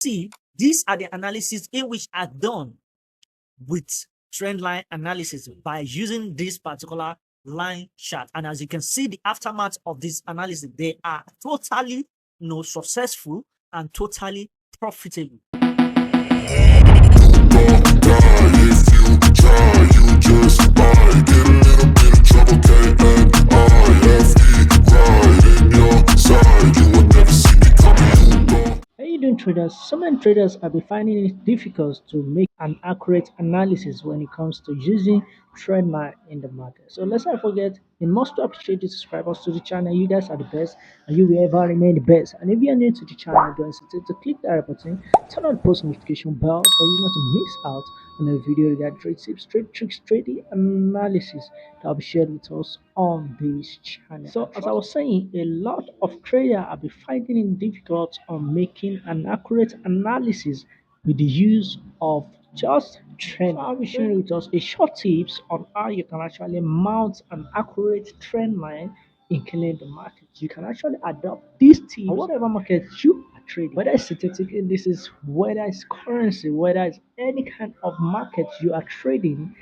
See, these are the analysis in which are done with trendline analysis by using this particular line chart. And as you can see, the aftermath of this analysis, they are totally successful and totally profitable. Traders, so many traders have been finding it difficult to make an accurate analysis when it comes to using trend line in the market. So let's not forget, we must appreciate the subscribers to the channel. You guys are the best and you will ever remain the best. And if you are new to the channel, don't hesitate to click that button, turn on the post notification bell for you not to miss out on a video regarding trade tips, trade tricks, trading analysis that will be shared with us on this channel. So as I was saying, a lot of traders have been finding it difficult on making an accurate analysis with the use of just trend. So I'll be sharing with us a short tips on how you can actually mount an accurate trend line in killing the market. You can actually adopt these tips on whatever market you are trading, whether it's synthetic indices, whether it's currency, whether it's any kind of market you are trading.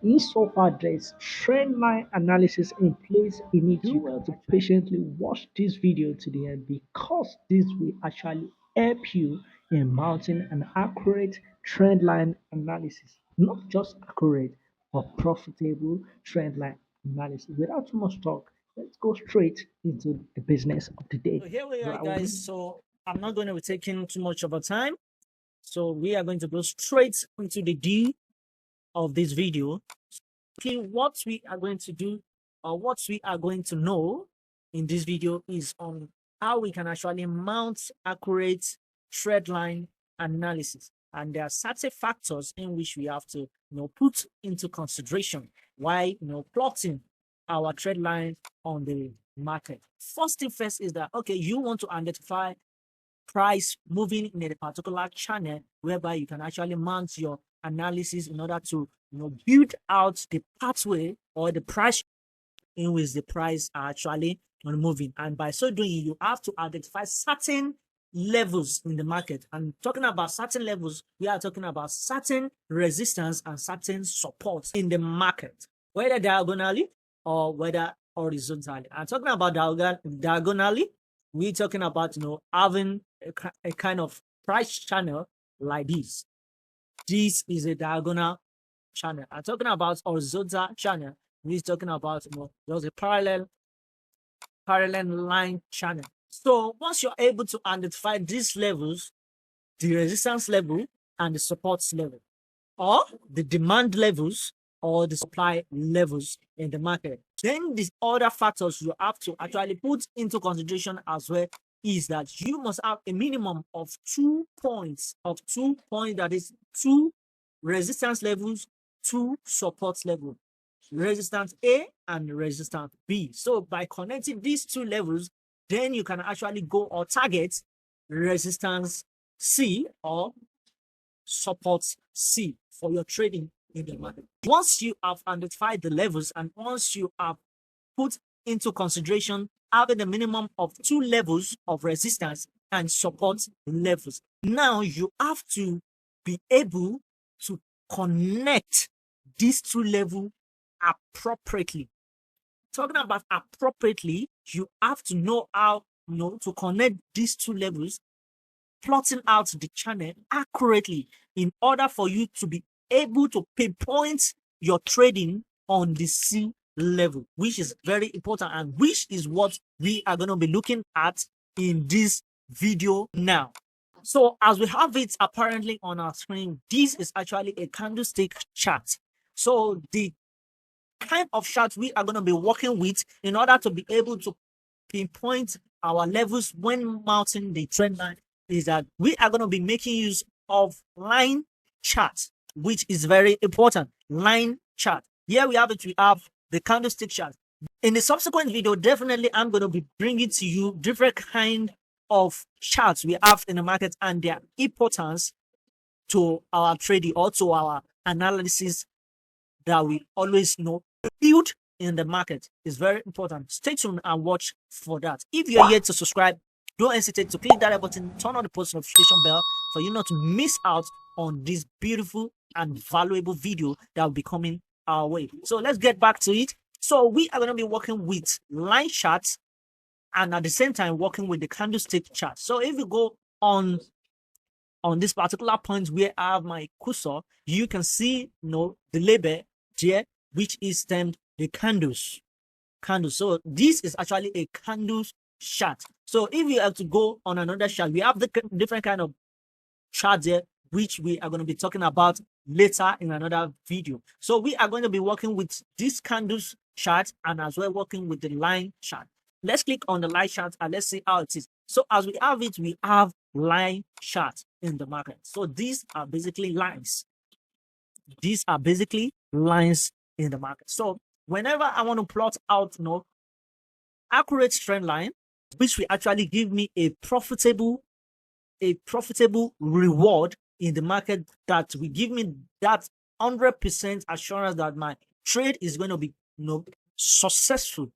Insofar there's trend line analysis in place, you need to do well to patiently watch this video to the end, because this will actually help you in mounting an accurate trend line analysis. Not just accurate, but profitable trend line analysis. Without too much talk, let's go straight into the business of the day. So here we are, guys. So I'm not going to be taking too much of our time. So we are going to go straight into the D of this video. Okay, what we are going to do, or what we are going to know in this video, is on how we can actually mount accurate trend line analysis. And there are certain factors in which we have to put into consideration while plotting our trend line on the market. First thing first is that, okay, you want to identify price moving in a particular channel whereby you can actually mount your analysis in order to build out the pathway or the price in which the price are actually moving. And by so doing, you have to identify certain levels in the market. And talking about certain levels, we are talking about certain resistance and certain support in the market, whether diagonally or whether horizontally. And talking about diagonally, we're talking about having a kind of price channel like this. This is a diagonal channel. I'm talking about horizontal channel. We're talking about just a parallel line channel. So once you're able to identify these levels, the resistance level and the support level, or the demand levels or the supply levels in the market, then the other factors you have to actually put into consideration as well is that you must have a minimum of 2 points, that is 2 resistance levels, 2 support levels, resistance A and resistance B. So by connecting these 2 levels, then you can actually go or target resistance C or support C for your trading in the market. Once you have identified the levels and once you have put into consideration having a minimum of 2 levels of resistance and support levels, now you have to be able to connect these 2 levels appropriately. Talking about appropriately, you have to know how to connect these 2 levels, plotting out the channel accurately in order for you to be able to pinpoint your trading on the C level, which is very important and which is what we are going to be looking at in this video now. So as we have it apparently on our screen, this is actually a candlestick chart. So the kind of chart we are going to be working with in order to be able to pinpoint our levels when mounting the trend line is that we are going to be making use of line chart, which is very important. Line chart. Here we have it. We have the candlestick chart. In the subsequent video, definitely I'm going to be bringing to you different kind of charts we have in the market and their importance to our trading or to our analysis that we always build in the market is very important. Stay tuned and watch for that. If you're yet to subscribe don't hesitate to click that like button, turn on the post notification bell for you not to miss out on this beautiful and valuable video that will be coming our way. So let's get back to it. So we are going to be working with line charts and at the same time working with the candlestick chart. So if you go on this particular point where I have my cursor, you can see the label here, which is termed the candles. So this is actually a candles chart. So if you have to go on another chart, we have the different kind of chart there, which we are going to be talking about later in another video. So we are going to be working with this candles chart and as well working with the line chart. Let's click on the line chart and let's see how it is. So as we have it, we have line chart in the market. So these are basically lines. These are basically lines in the market. So whenever I want to plot out accurate trend line, which will actually give me a profitable reward in the market, that will give me that 100% assurance that my trade is going to be successful.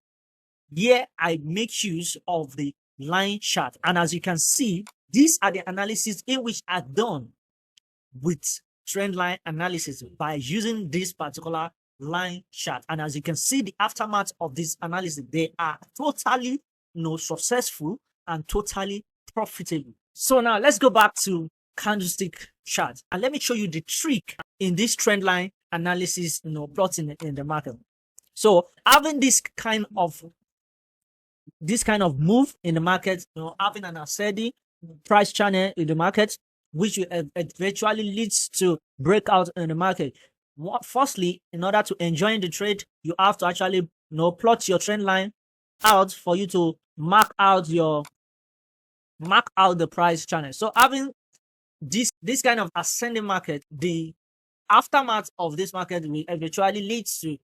Here I make use of the line chart, and as you can see, these are the analysis in which are done with trend line analysis by using this particular line chart. And as you can see, the aftermath of this analysis, they are totally successful and totally profitable. So now let's go back to candlestick chart and let me show you the trick in this trend line analysis plotting in the market. So having this kind of move in the market, having an ascending price channel in the market, which eventually leads to breakout in the market. Firstly, in order to enjoy the trade, you have to actually plot your trend line out for you to mark out the price channel. So having this kind of ascending market, the aftermath of this market will eventually lead to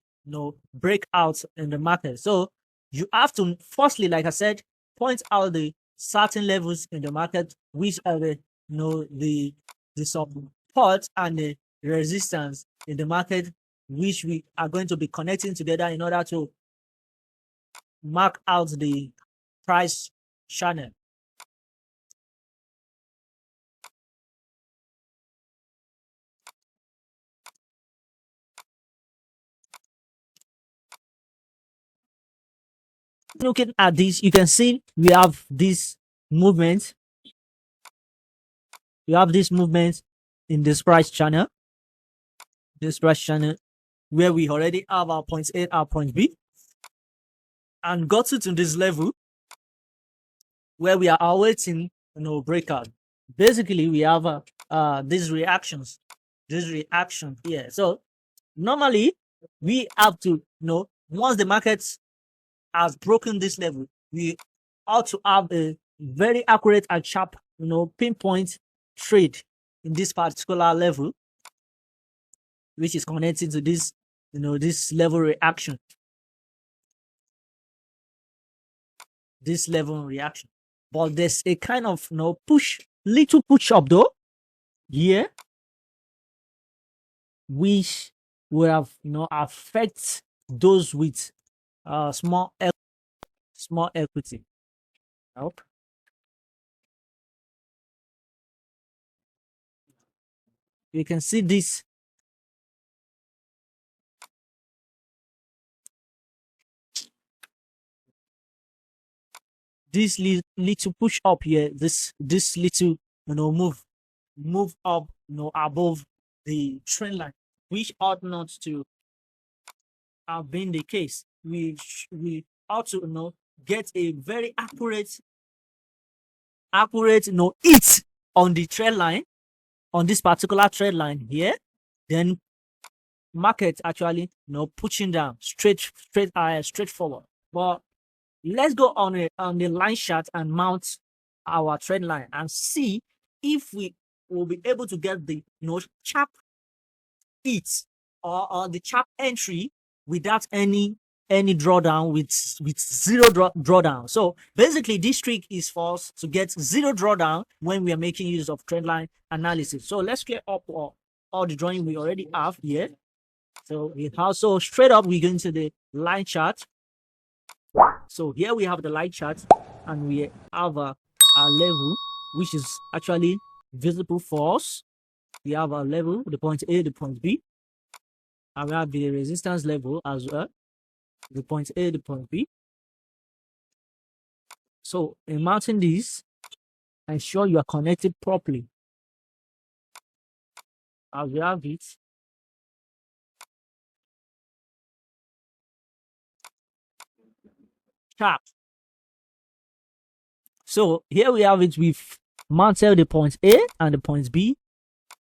breakout in the market. So you have to firstly, like I said, point out the certain levels in the market, which are the support and the resistance in the market, which we are going to be connecting together in order to mark out the price channel. Looking at this, you can see we have this movement. We have this movement in this price channel. This price channel where we already have our point A, our point B, and got it to this level where we are awaiting breakout. Basically, we have these reactions, this reaction here. So normally we have to once the market has broken this level, we ought to have a very accurate and sharp pinpoint trade in this particular level, which is connected to this this level reaction, but there's a kind of little push up though here, which will have affect those with small equity. Nope. You can see this. This little push up here, this little move up above the trend line, which ought not to have been the case. We ought to get a very accurate hit on the trend line, on this particular trend line here, then market actually pushing down straight forward. But let's go on the line chart and mount our trend line and see if we will be able to get the sharp hit or the sharp entry without any drawdown, with zero drawdown. So basically this trick is for us to get zero drawdown when we are making use of trend line analysis. So let's clear up all the drawing we already have here. So we also straight up we go into the line chart. So here we have the line chart and we have our level, which is actually visible for us. We have our level, the point A, the point B, and we have the resistance level as well, the point A, the point B. So in mounting this, ensure you are connected properly. As we have it, sharp. So here we have it. We've mounted the point A and the point B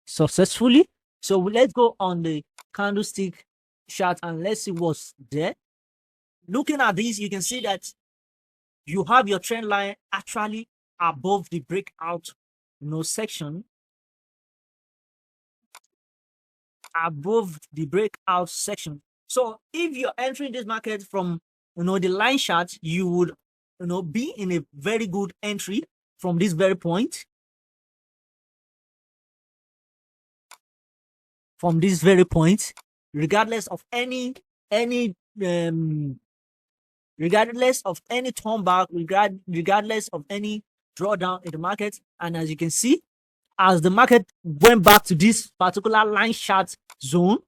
successfully. So let's go on the candlestick chart and let's see what's there. Looking at this, you can see that you have your trend line actually above the breakout section, above the breakout section. So if you're entering this market from the line chart, you would be in a very good entry from this very point. From this very point, regardless of any regardless of any turn back, regardless of any drawdown in the market. And as you can see, as the market went back to this particular line chart zone,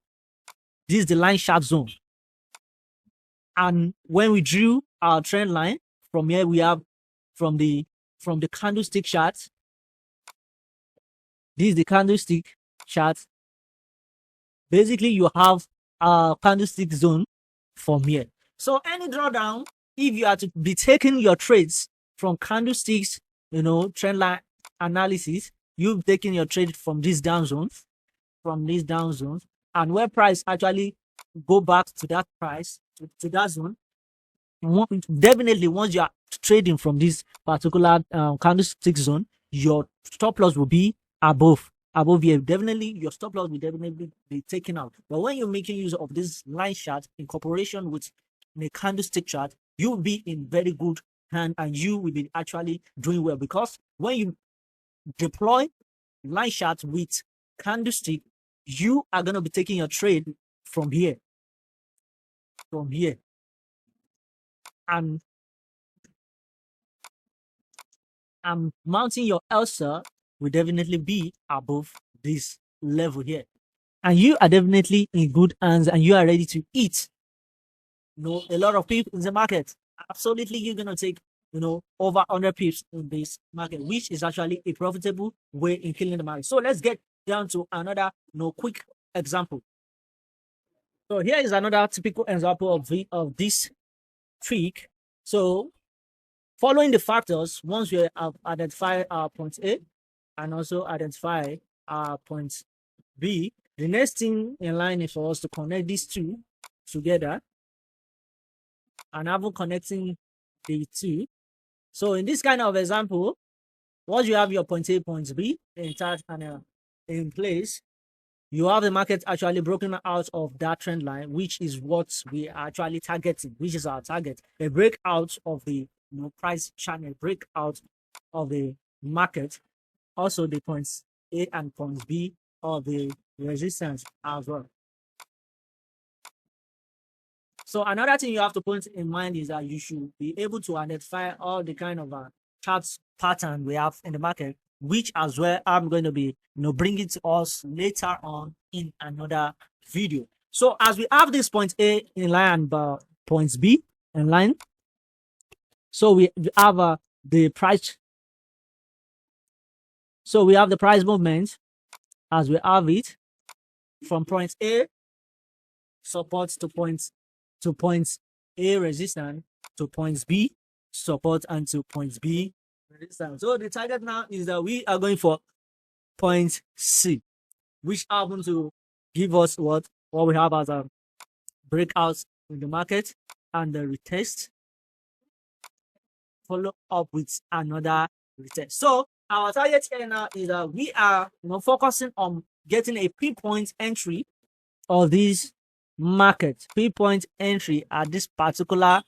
this is the line chart zone. And when we drew our trend line from here, we have from the candlestick chart. This is the candlestick chart. Basically, you have a candlestick zone from here. So any drawdown, if you are to be taking your trades from candlesticks, trend line analysis, you've taken your trade from these down zones, and where price actually go back to that price, to that zone, definitely once you are trading from this particular candlestick zone, your stop loss will be above here. Definitely your stop loss will definitely be taken out. But when you're making use of this line chart in cooperation with the candlestick chart, you will be in very good hand and you will be actually doing well, because when you deploy line chart with candlestick, you are going to be taking your trade from here, and mounting your ELSA will definitely be above this level here, and you are definitely in good hands and you are ready to eat a lot of people in the market. Absolutely, you're going to take over 100 pips in this market, which is actually a profitable way in killing the market. So let's get down to another quick example. So here is another typical example of this trick. So following the factors, once we have identified our point A and also identify our point B, the next thing in line is for us to connect these two together. And after connecting the two, so in this kind of example, once you have your point A, point B intact and in place, you have the market actually broken out of that trend line, which is what we are actually targeting, which is our target, a breakout of the price channel, breakout of the market, also the points A and points B of the resistance as well. So another thing you have to put in mind is that you should be able to identify all the kind of charts pattern we have in the market, which as well I'm going to be bringing to us later on in another video. So as we have this point A in line and points B in line, so we have the price. So we have the price movement as we have it from point A support to points A resistance, to points B support, and to points B resistance. So the target now is that we are going for point C, which happens to give us what we have as a breakout in the market and the retest, follow up with another retest. So our target here now is that we are focusing on getting a pinpoint entry of this market, pinpoint entry at this particular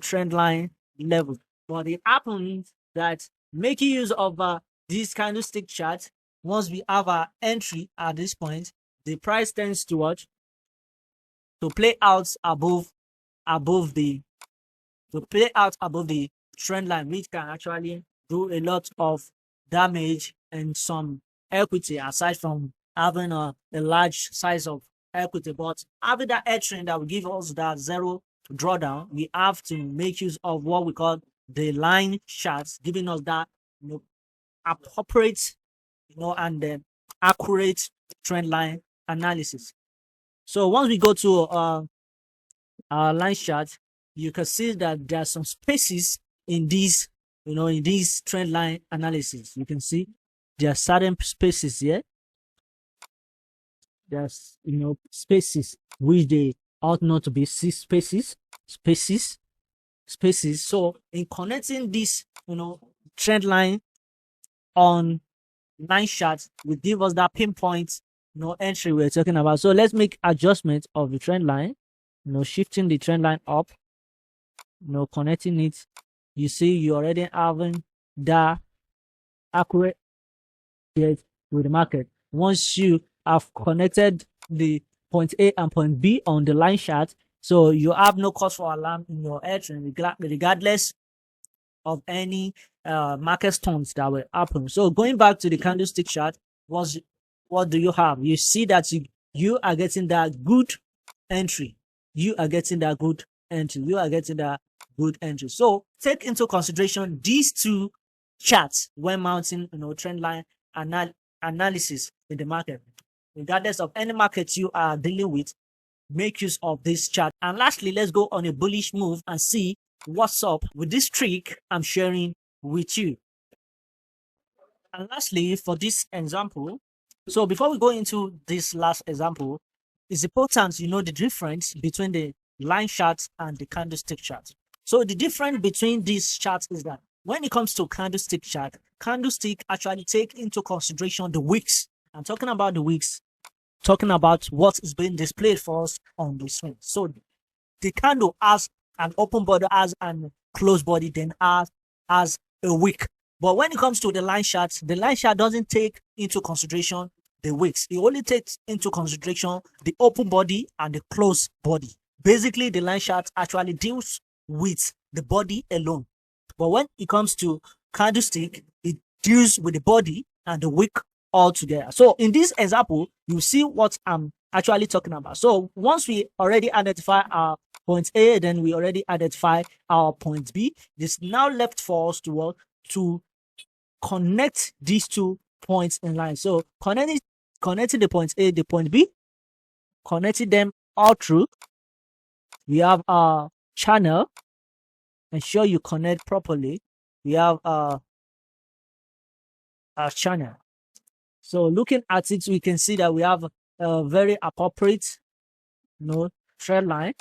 trend line level. But it happens that making use of this candlestick chart, once we have our entry at this point, the price tends to play out above the trend line, which can actually do a lot of damage in some equity, aside from having a large size of equity. But having that edge trend that will give us that zero drawdown, we have to make use of what we call the line charts, giving us that appropriate and accurate trend line analysis. So once we go to our line chart, you can see that there are some spaces in these in these trend line analysis. You can see there are certain spaces here. There's spaces which they ought not to be spaces. So in connecting this trend line on line chart will give us that pinpoint entry we're talking about. So let's make adjustment of the trend line, shifting the trend line up, connecting it. You see you already having that accurate with the market. Once you have connected the point A and point B on the line chart, so you have no cause for alarm in your entry, regardless of any market storms that will happen. So going back to the candlestick chart, what do you have? You see that you are getting that good entry. You are getting that good entry. So take into consideration these two charts when mounting trend line analysis in the market. Regardless of any market you are dealing with, make use of this chart. And lastly, let's go on a bullish move and see what's up with this trick I'm sharing with you. And lastly, for this example, so before we go into this last example, it's important you know the difference between the line chart and the candlestick chart. So the difference between these charts is that when it comes to candlestick chart, candlestick actually take into consideration the wicks. I'm talking about the wicks, talking about what is being displayed for us on the screen. So the candle has an open body, has an closed body, then has a wick. But when it comes to the line chart doesn't take into consideration the wicks. It only takes into consideration the open body and the closed body. Basically, the line chart actually deals with the body alone. But when it comes to candlestick, it deals with the body and the wick all together. So in this example, you see what I'm actually talking about. So once we already identify our point A, then we already identify our point B. It's now left for us to connect these 2 points in line. So connecting the point A, the point B, connecting them all through. We have our channel. Ensure you connect properly. We have our channel. So looking at it, we can see that we have a very appropriate trend line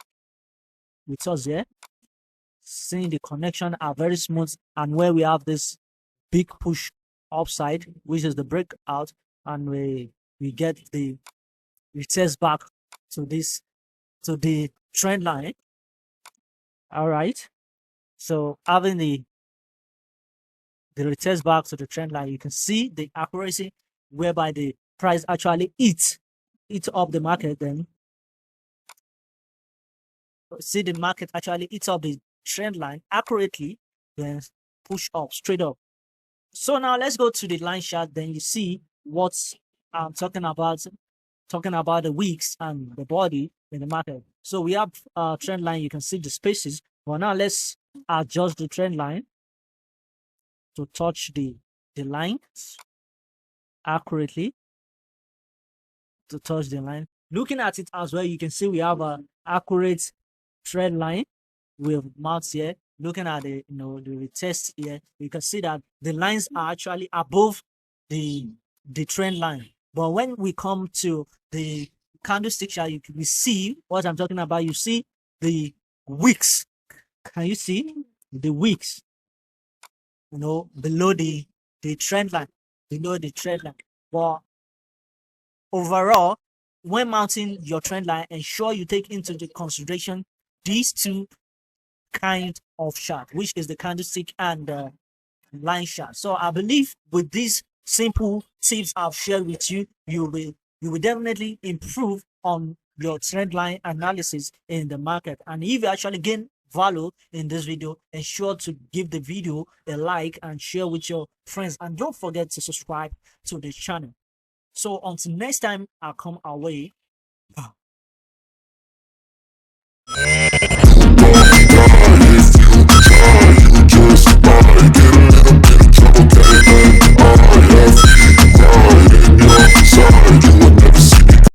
with us here. Seeing the connection are very smooth, and where we have this big push upside, which is the breakout, and we get the retest back to the trend line. All right. So having the retest back to the trend line, you can see the accuracy whereby the price actually eats up the market. Then see the market actually eats up the trend line accurately, then push up straight up. So now let's go to the line chart. Then you see what I'm talking about the wicks and the body in the market. So we have trend line. You can see the spaces. But now let's adjust the trend line to touch the lines accurately. To touch the line. Looking at it as well, you can see we have an accurate trend line with mounts here. Looking at the the retest here, you can see that the lines are actually above the trend line. But when we come to the candlestick chart, you can see what I'm talking about. You see the wicks. Can you see the wicks? Below the trend line, But overall, when mounting your trend line, ensure you take into the consideration these 2 kind of chart, which is the candlestick and the line chart. So I believe with these simple tips I've shared with you, you will definitely improve on your trend line analysis in the market. And if you actually gain value in this video, ensure to give the video a like and share with your friends, and don't forget to subscribe to the channel. So until next time I come our way,